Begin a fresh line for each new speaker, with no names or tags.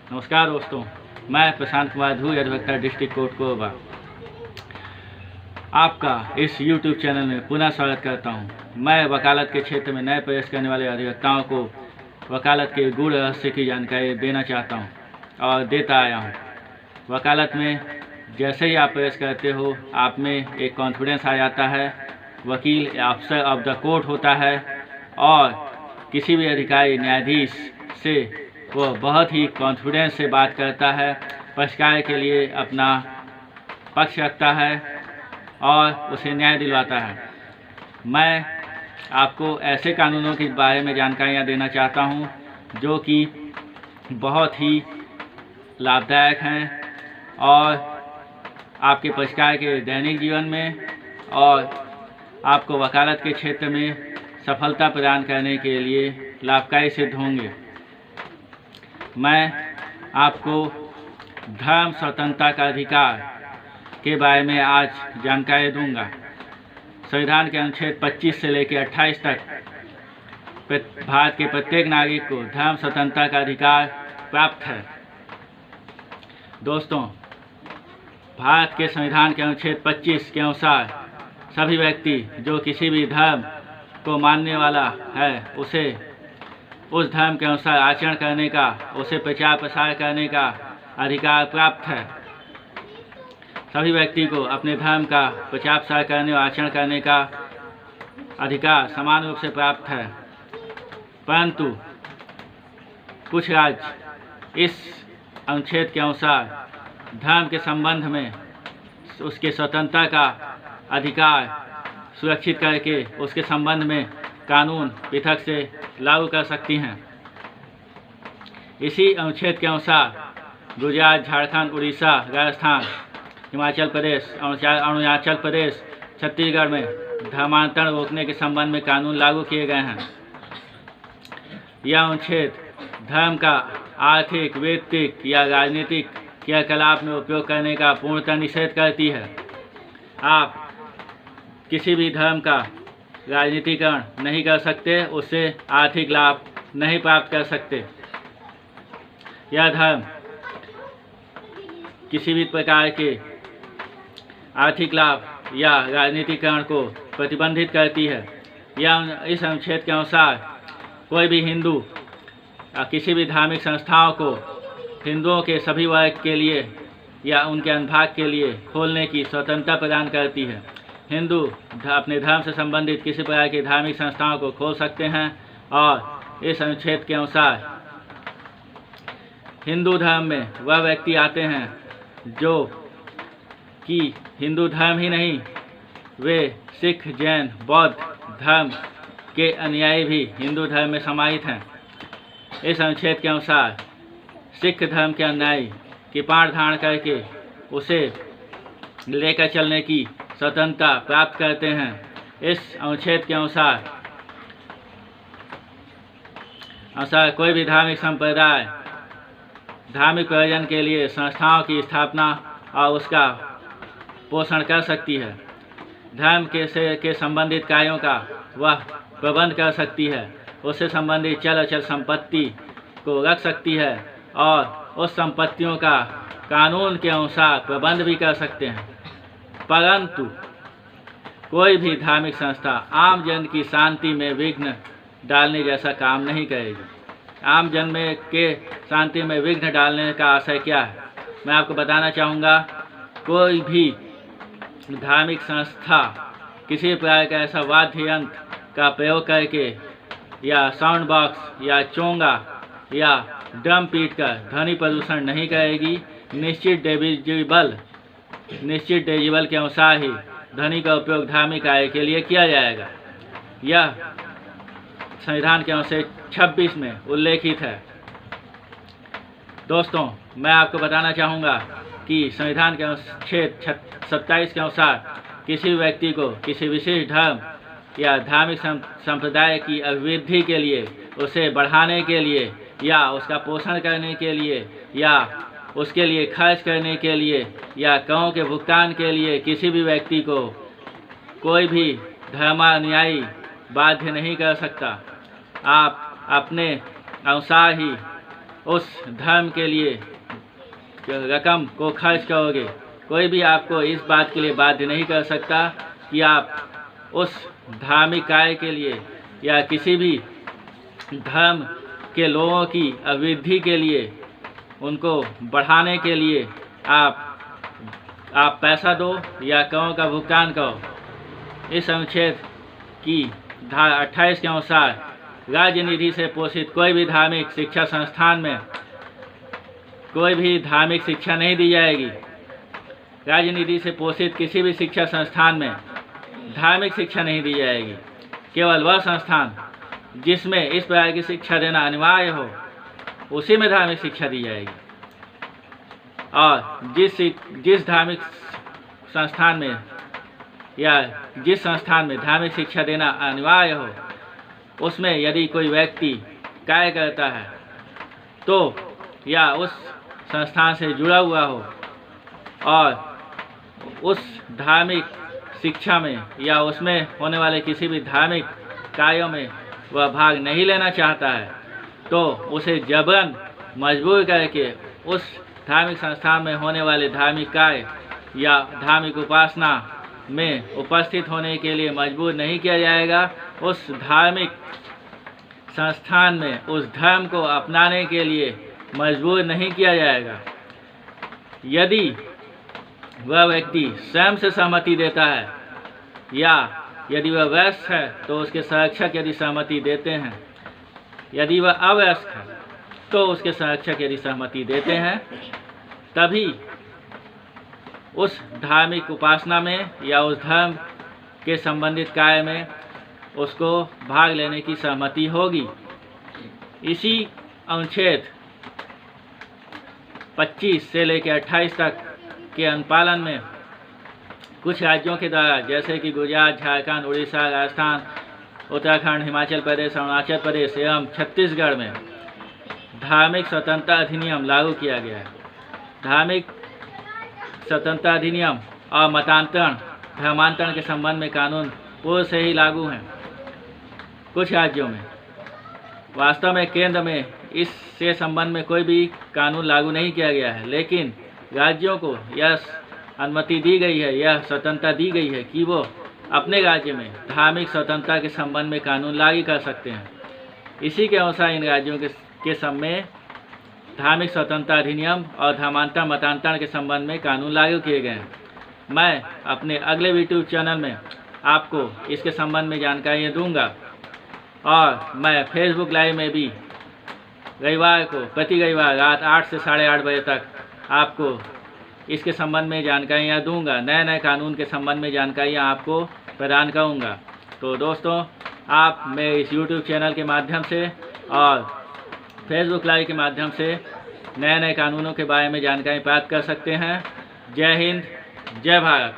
नमस्कार दोस्तों, मैं प्रशांत कुमार धू, अधिवक्ता डिस्ट्रिक्ट कोर्ट कोरबा आपका इस YouTube चैनल में पुनः स्वागत करता हूं। मैं वकालत के क्षेत्र में नए प्रवेश करने वाले अधिवक्ताओं को वकालत के गूढ़ रहस्य की जानकारी देना चाहता हूं और देता आया हूं। वकालत में जैसे ही आप प्रवेश करते हो, आप में एक कॉन्फिडेंस आ जाता है। वकील ऑफिसर ऑफ द कोर्ट होता है और किसी भी अधिकारी न्यायाधीश से वो बहुत ही कॉन्फिडेंस से बात करता है, पक्षकार के लिए अपना पक्ष रखता है और उसे न्याय दिलवाता है। मैं आपको ऐसे कानूनों के बारे में जानकारियाँ देना चाहता हूँ जो कि बहुत ही लाभदायक हैं और आपके पक्षकार के दैनिक जीवन में और आपको वकालत के क्षेत्र में सफलता प्रदान करने के लिए लाभकारी सिद्ध होंगे। मैं आपको धर्म स्वतंत्रता का अधिकार के बारे में आज जानकारी दूंगा। संविधान के अनुच्छेद 25 से लेकर 28 तक भारत के प्रत्येक नागरिक को धर्म स्वतंत्रता का अधिकार प्राप्त है। दोस्तों, भारत के संविधान के अनुच्छेद 25 के अनुसार सभी व्यक्ति जो किसी भी धर्म को मानने वाला है उसे उस धर्म के अनुसार आचरण करने का, उसे प्रचार प्रसार करने का अधिकार प्राप्त है। सभी व्यक्ति को अपने धर्म का प्रचार प्रसार करने और आचरण करने का अधिकार समान रूप से प्राप्त है, परंतु कुछ राज्य इस अनुच्छेद के अनुसार धर्म के संबंध में उसके स्वतंत्रता का अधिकार सुरक्षित करके उसके संबंध में कानून पृथक से लागू कर सकती हैं। इसी अनुच्छेद के अनुसार गुजरात, झारखंड, उड़ीसा, राजस्थान, हिमाचल प्रदेश, अरुणाचल प्रदेश, छत्तीसगढ़ में धर्मांतरण रोकने के संबंध में कानून लागू किए गए हैं। यह अनुच्छेद धर्म का आर्थिक, वैयक्तिक या राजनीतिक क्रियाकलाप में उपयोग करने का पूर्णतः निषेध करती है। आप किसी भी धर्म का राजनीतिकरण नहीं कर सकते, उससे आर्थिक लाभ नहीं प्राप्त कर सकते। यह धर्म किसी भी प्रकार के आर्थिक लाभ या राजनीतिकरण को प्रतिबंधित करती है। यह इस अनुच्छेद के अनुसार कोई भी हिंदू या किसी भी धार्मिक संस्थाओं को हिंदुओं के सभी वर्ग के लिए या उनके अनुभाग के लिए खोलने की स्वतंत्रता प्रदान करती है। हिंदू अपने धर्म से संबंधित किसी प्रकार की धार्मिक संस्थाओं को खोल सकते हैं और इस अनुच्छेद के अनुसार हिंदू धर्म में वह व्यक्ति आते हैं जो कि हिंदू धर्म ही नहीं, वे सिख, जैन, बौद्ध धर्म के अनुयायी भी हिंदू धर्म में समाहित हैं। इस अनुच्छेद के अनुसार सिख धर्म के अनुयायी कृपाण धारण करके उसे लेकर चलने की स्वतंत्रता प्राप्त करते हैं। इस अनुच्छेद के अनुसार कोई भी धार्मिक संप्रदाय धार्मिक प्रयोजन के लिए संस्थाओं की स्थापना और उसका पोषण कर सकती है। धर्म के संबंधित कार्यों का वह प्रबंध कर सकती है, उससे संबंधित चल अचल संपत्ति को रख सकती है और उस संपत्तियों का कानून के अनुसार प्रबंध भी कर सकते हैं। परंतु कोई भी धार्मिक संस्था आम जन की शांति में विघ्न डालने जैसा काम नहीं करेगी। आम जन में के शांति में विघ्न डालने का आशय क्या है, मैं आपको बताना चाहूँगा। कोई भी धार्मिक संस्था किसी प्रकार का ऐसा वाद्य यंत्र का प्रयोग करके या साउंड बॉक्स या चोंगा या ड्रम पीट कर ध्वनि प्रदूषण नहीं करेगी। निश्चित डेसिबल के अनुसार ही ध्वनि का उपयोग धार्मिक कार्य के लिए किया जाएगा। यह संविधान के अनुच्छेद 26 में उल्लेखित है। दोस्तों, मैं आपको बताना चाहूँगा कि संविधान के अनुच्छेद 27 के अनुसार किसी व्यक्ति को किसी विशेष धर्म या धार्मिक संप्रदाय की अभिवृद्धि के लिए, उसे बढ़ाने के लिए या उसका पोषण करने के लिए या उसके लिए खर्च करने के लिए या करों के भुगतान के लिए किसी भी व्यक्ति को कोई भी धर्मानुयायी बाध्य नहीं कर सकता। आप अपने अनुसार ही उस धर्म के लिए रकम को खर्च करोगे। कोई भी आपको इस बात के लिए बाध्य नहीं कर सकता कि आप उस धार्मिक कार्य के लिए या किसी भी धर्म के लोगों की अभिवृद्धि के लिए, उनको बढ़ाने के लिए आप पैसा दो या करों का भुगतान करो। इस अनुच्छेद की धारा 28 के अनुसार राज्य निधि से पोषित कोई भी धार्मिक शिक्षा संस्थान में कोई भी धार्मिक शिक्षा नहीं दी जाएगी। राज्य निधि से पोषित किसी भी शिक्षा संस्थान में धार्मिक शिक्षा नहीं दी जाएगी। केवल वह संस्थान जिसमें इस प्रकार की शिक्षा देना अनिवार्य हो, उसी में धार्मिक शिक्षा दी जाएगी। और जिस धार्मिक संस्थान में या जिस संस्थान में धार्मिक शिक्षा देना अनिवार्य हो, उसमें यदि कोई व्यक्ति कार्य करता है तो या उस संस्थान से जुड़ा हुआ हो और उस धार्मिक शिक्षा में या उसमें होने वाले किसी भी धार्मिक कार्यों में वह भाग नहीं लेना चाहता है, तो उसे जबरन मजबूर करके उस धार्मिक संस्थान में होने वाले धार्मिक कार्य या धार्मिक उपासना में उपस्थित होने के लिए मजबूर नहीं किया जाएगा। उस धार्मिक संस्थान में उस धर्म को अपनाने के लिए मजबूर नहीं किया जाएगा। यदि वह व्यक्ति स्वयं से सहमति देता है या यदि वह वयस्क है तो उसके संरक्षक यदि सहमति देते हैं, यदि वह अवयस्क है तो उसके संरक्षक यदि सहमति देते हैं, तभी उस धार्मिक उपासना में या उस धर्म के संबंधित कार्य में उसको भाग लेने की सहमति होगी। इसी अनुच्छेद 25 से लेकर 28 तक के अनुपालन में कुछ राज्यों के द्वारा, जैसे कि गुजरात, झारखंड, उड़ीसा, राजस्थान, उत्तराखंड, हिमाचल प्रदेश, अरुणाचल प्रदेश एवं छत्तीसगढ़ में धार्मिक स्वतंत्रता अधिनियम लागू किया गया है। धार्मिक स्वतंत्रता अधिनियम और मतांतरण, धर्मांतरण के संबंध में कानून पूर्व से ही लागू हैं कुछ राज्यों में। वास्तव में केंद्र में इससे संबंध में कोई भी कानून लागू नहीं किया गया है, लेकिन राज्यों को यह अनुमति दी गई है, यह स्वतंत्रता दी गई है कि वो अपने राज्य में धार्मिक स्वतंत्रता के संबंध में कानून लागू कर सकते हैं। इसी के अनुसार इन राज्यों के सब में धार्मिक स्वतंत्रता अधिनियम और धर्मांतरण मतांतरण के संबंध में कानून लागू किए गए हैं। मैं अपने अगले यूट्यूब चैनल में आपको इसके संबंध में जानकारियाँ दूंगा और मैं फेसबुक लाइव में भी रविवार को प्रति रविवार रात 8 से 8:30 बजे तक आपको इसके संबंध में जानकारियाँ दूंगा। नए नए कानून के संबंध में जानकारियाँ आपको प्रदान करूंगा। तो दोस्तों, आप मेरे इस यूट्यूब चैनल के माध्यम से और फेसबुक लाइव के माध्यम से नए नए कानूनों के बारे में जानकारी प्राप्त कर सकते हैं। जय हिंद, जय भारत।